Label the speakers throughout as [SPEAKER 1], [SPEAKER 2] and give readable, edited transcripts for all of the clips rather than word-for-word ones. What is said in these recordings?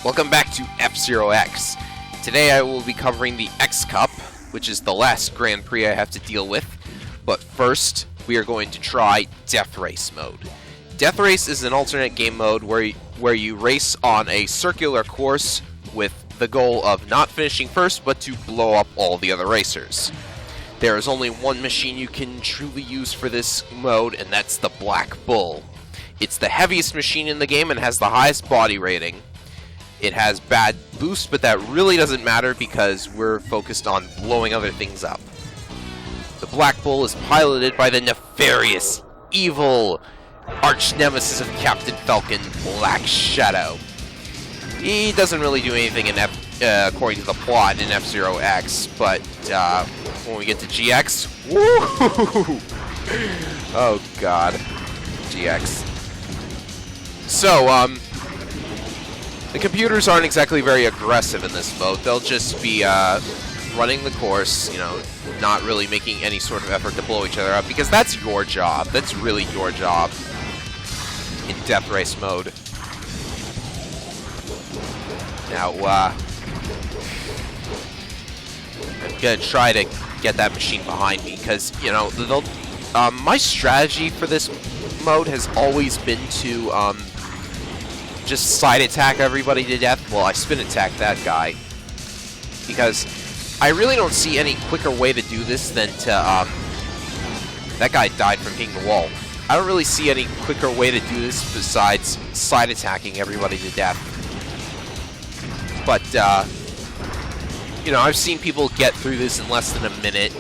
[SPEAKER 1] Welcome back to F-Zero X. Today I will be covering the X Cup, which is the last Grand Prix I have to deal with. But first, we are going to try Death Race mode. Death Race is an alternate game mode where you race on a circular course with the goal of not finishing first, but to blow up all the other racers. There is only one machine you can truly use for this mode, and that's the Black Bull. It's the heaviest machine in the game and has the highest body rating. It has bad boost, but that really doesn't matter because we're focused on blowing other things up. The Black Bull is piloted by the nefarious, evil arch-nemesis of Captain Falcon, Black Shadow. He doesn't really do anything in according to the plot in F-Zero X, but when we get to GX, woo! Oh god, GX. So, the computers aren't exactly very aggressive in this mode. They'll just be running the course, you know, not really making any sort of effort to blow each other up, because that's your job. That's really your job in Death Race mode. Now, I'm gonna try to get that machine behind me, because, you know, my strategy for this mode has always been to just side attack everybody to death. Well, I spin attack that guy, because I really don't see any quicker way to do this than to, that guy died from hitting the wall. I don't really see any quicker way to do this besides side attacking everybody to death. But, you know, I've seen people get through this in less than a minute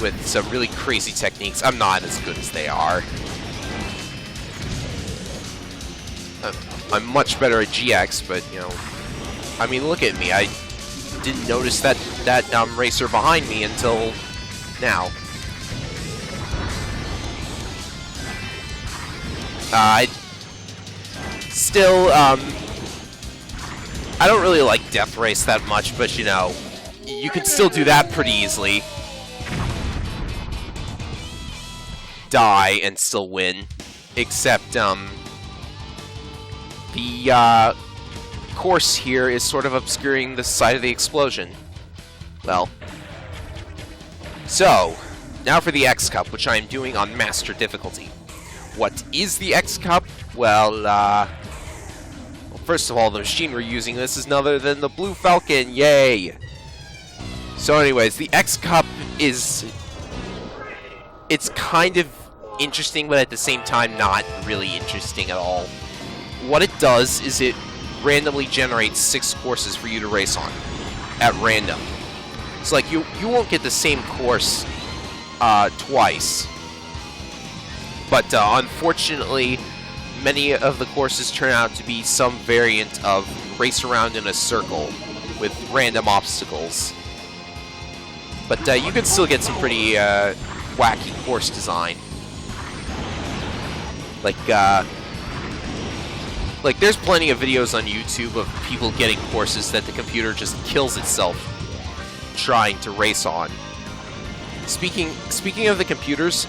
[SPEAKER 1] with some really crazy techniques. I'm not as good as they are. I'm much better at GX, but, you know, I mean, look at me. I didn't notice that racer behind me until now. I don't really like Death Race that much, but, you know, you can still do that pretty easily. Die and still win, except, the course here is sort of obscuring the side of the explosion. Well, so, now for the X Cup, which I am doing on Master difficulty. What is the X Cup? Well, first of all, the machine we're using this is none other than the Blue Falcon, yay! So anyways, the X Cup it's kind of interesting, but at the same time not really interesting at all. What it does is it randomly generates 6 courses for you to race on, at random. It's like you won't get the same course twice. But unfortunately, many of the courses turn out to be some variant of race around in a circle with random obstacles. But you can still get some pretty wacky course design. Like, there's plenty of videos on YouTube of people getting courses that the computer just kills itself trying to race on. Speaking of the computers,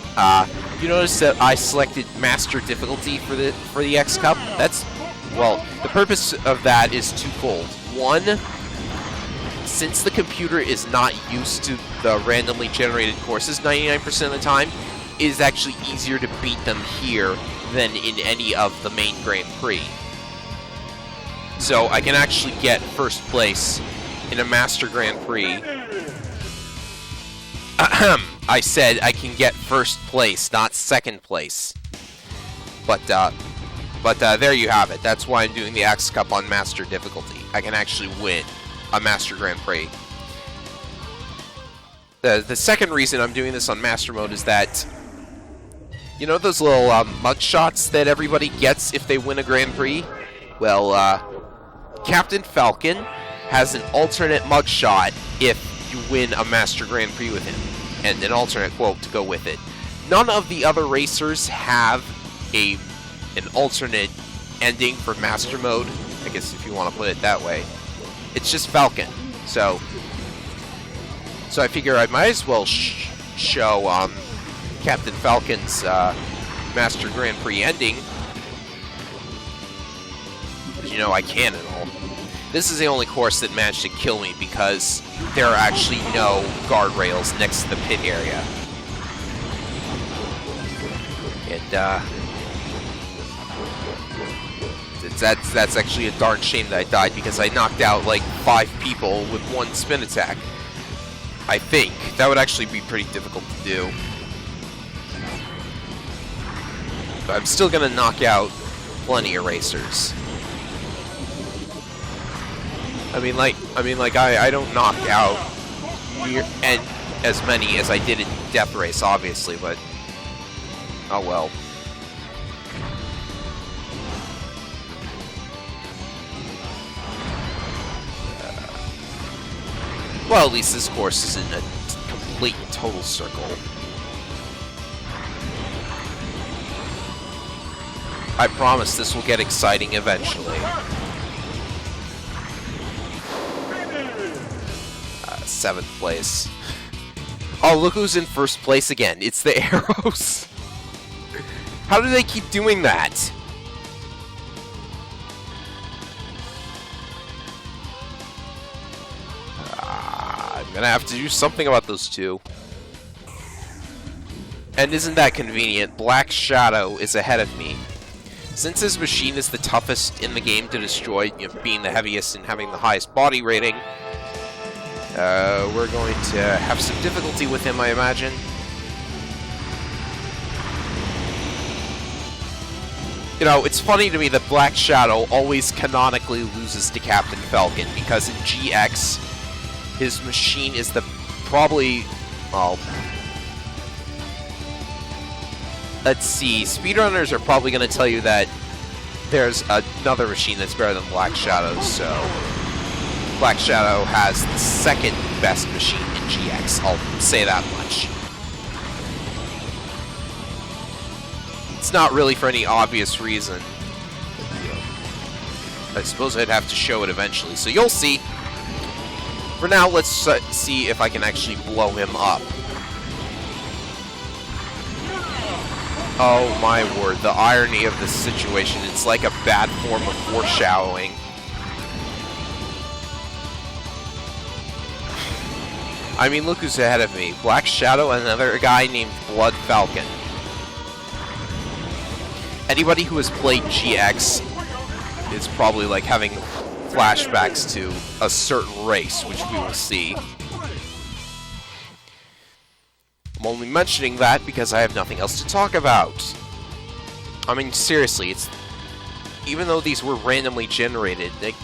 [SPEAKER 1] you notice that I selected Master difficulty for the X Cup. Well, the purpose of that is twofold. One, since the computer is not used to the randomly generated courses 99% of the time, it is actually easier to beat them here than in any of the main Grand Prix. So I can actually get first place in a Master Grand Prix. I said I can get first place, not second place. But there you have it. That's why I'm doing the X Cup on Master difficulty. I can actually win a Master Grand Prix. The second reason I'm doing this on Master mode is that, you know those little mug shots that everybody gets if they win a Grand Prix? Well, Captain Falcon has an alternate mug shot if you win a Master Grand Prix with him, and an alternate quote to go with it. None of the other racers have an alternate ending for Master mode, I guess if you want to put it that way. It's just Falcon. So I figure I might as well show Captain Falcon's Master Grand Prix ending. you know, I can and all. This is the only course that managed to kill me because there are actually no guardrails next to the pit area. And, that's actually a darn shame that I died because I knocked out like 5 people with one spin attack. I think. That would actually be pretty difficult to do. But I'm still gonna knock out plenty of racers. I mean, I don't knock out and as many as I did in Death Race, obviously, but oh well. Well, at least this course isn't a complete and total circle. I promise this will get exciting eventually. 7th place. Oh, look who's in 1st place again. It's the arrows. How do they keep doing that? I'm gonna have to do something about those two. And isn't that convenient? Black Shadow is ahead of me. Since his machine is the toughest in the game to destroy, you know, being the heaviest and having the highest body rating, we're going to have some difficulty with him, I imagine. You know, it's funny to me that Black Shadow always canonically loses to Captain Falcon, because in GX, his machine is the probably, well, let's see, speedrunners are probably going to tell you that there's another machine that's better than Black Shadow's, so Black Shadow has the 2nd best machine in GX, I'll say that much. It's not really for any obvious reason. I suppose I'd have to show it eventually, so you'll see. For now, let's see if I can actually blow him up. Oh my word, the irony of this situation. It's like a bad form of foreshadowing. I mean, look who's ahead of me. Black Shadow and another guy named Blood Falcon. Anybody who has played GX is probably like having flashbacks to a certain race, which we will see. I'm only mentioning that because I have nothing else to talk about. I mean, seriously, it's... even though these were randomly generated, they...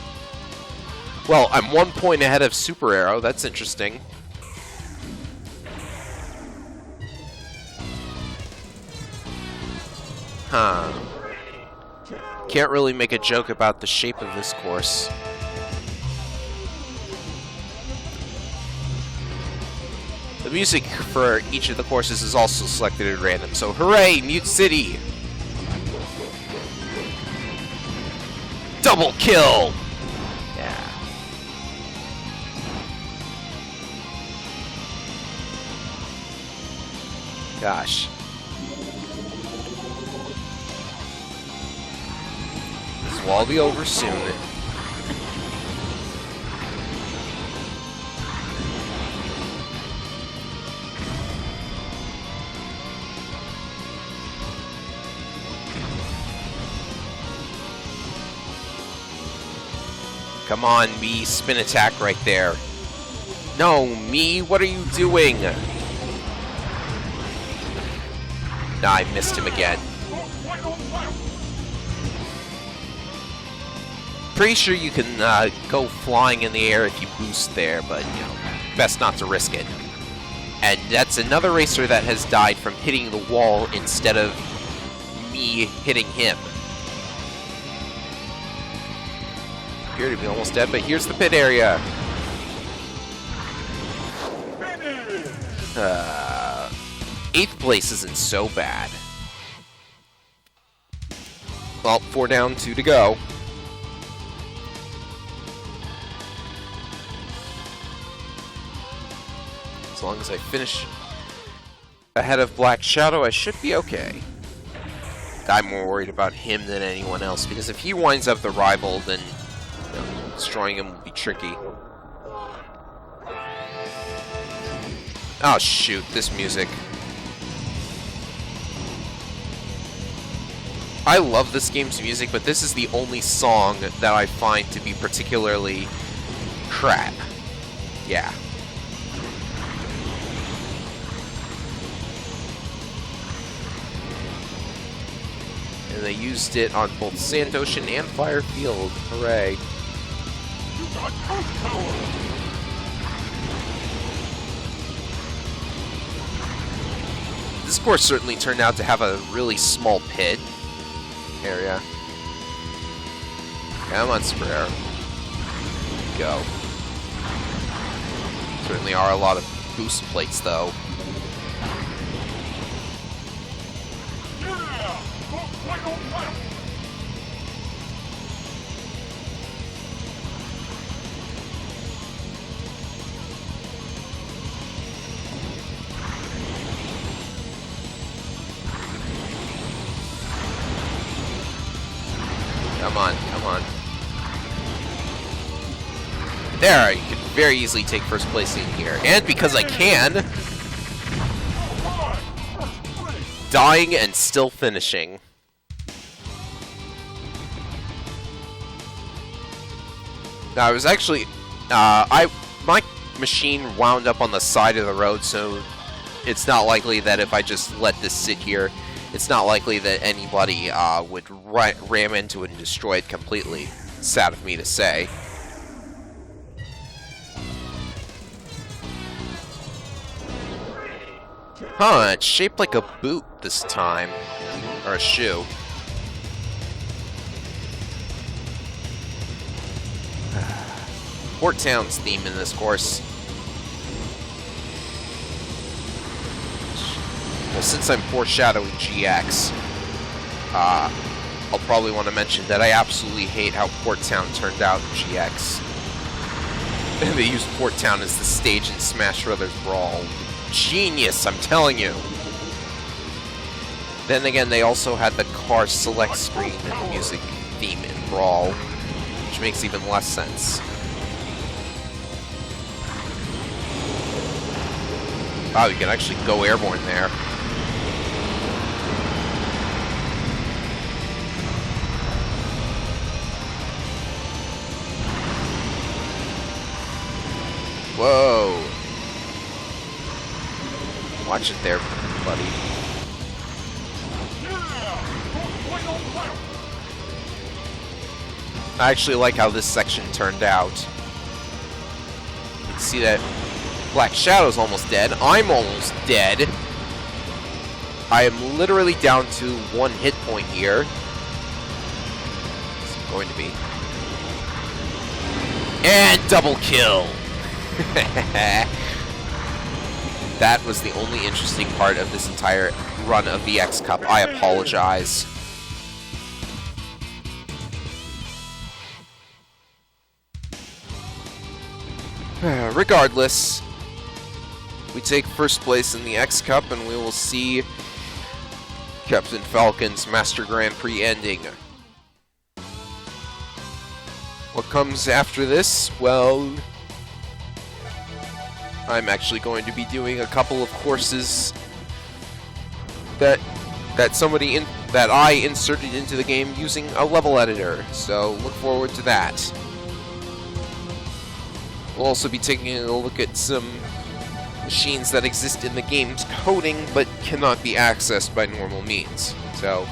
[SPEAKER 1] well, I'm 1 point ahead of Super Arrow, that's interesting. Huh. Can't really make a joke about the shape of this course. The music for each of the courses is also selected at random, so hooray, Mute City! Double kill! Yeah. Gosh. This will all be over soon. Come on, me, spin attack right there. No, me, what are you doing? Nah, I missed him again. Pretty sure you can go flying in the air if you boost there, but, you know, best not to risk it. And that's another racer that has died from hitting the wall instead of me hitting him. Appear to be almost dead, but here's the pit area. 8th place isn't so bad. Well, 4 down, 2 to go. As long as I finish ahead of Black Shadow, I should be okay. I'm more worried about him than anyone else, because if he winds up the rival, then destroying him will be tricky. Oh shoot, this music. I love this game's music, but this is the only song that I find to be particularly crap. Yeah. And they used it on both Sand Ocean and Fire Field. Hooray. This course certainly turned out to have a really small pit area. Come on, Sprayer. Go. Certainly are a lot of boost plates, though. Come on, come on. There, you can very easily take first place in here. And because I can, dying and still finishing. Now, I was actually, my machine wound up on the side of the road, so it's not likely that if I just let this sit here, it's not likely that anybody would ram into it and destroy it completely. Sad of me to say. Huh, it's shaped like a boot this time. Or a shoe. Port Town's theme in this course. Well, since I'm foreshadowing GX, I'll probably want to mention that I absolutely hate how Port Town turned out in GX. They used Port Town as the stage in Smash Brothers Brawl. Genius, I'm telling you! Then again, they also had the car select screen and music theme in Brawl, which makes even less sense. Wow, you can actually go airborne there. Whoa. Watch it there, buddy. I actually like how this section turned out. You can see that Black Shadow's almost dead. I'm almost dead. I am literally down to 1 hit point here. It's going to be. And double kill! That was the only interesting part of this entire run of the X Cup. I apologize. Regardless, we take first place in the X Cup, and we will see Captain Falcon's Master Grand Prix ending. What comes after this? Well, I'm actually going to be doing a couple of courses that I inserted into the game using a level editor. So look forward to that. We'll also be taking a look at some machines that exist in the game's coding but cannot be accessed by normal means. So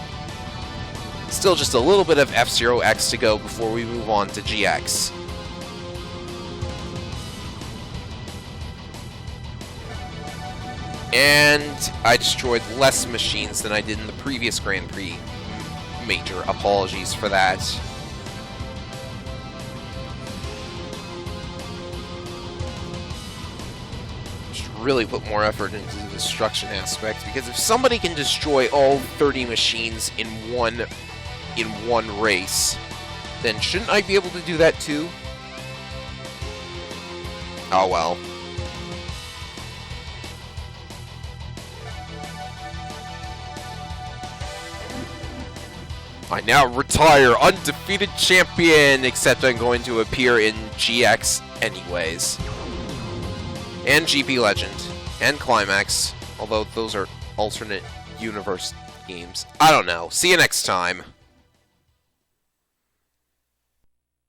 [SPEAKER 1] still just a little bit of F-Zero X to go before we move on to GX. And I destroyed less machines than I did in the previous Grand Prix. Major apologies for that. Should really put more effort into the destruction aspect, because if somebody can destroy all 30 machines in one race, then shouldn't I be able to do that too? Oh well. I now retire undefeated champion, except I'm going to appear in GX anyways. And GP Legend. And Climax. Although those are alternate universe games. I don't know. See you next time.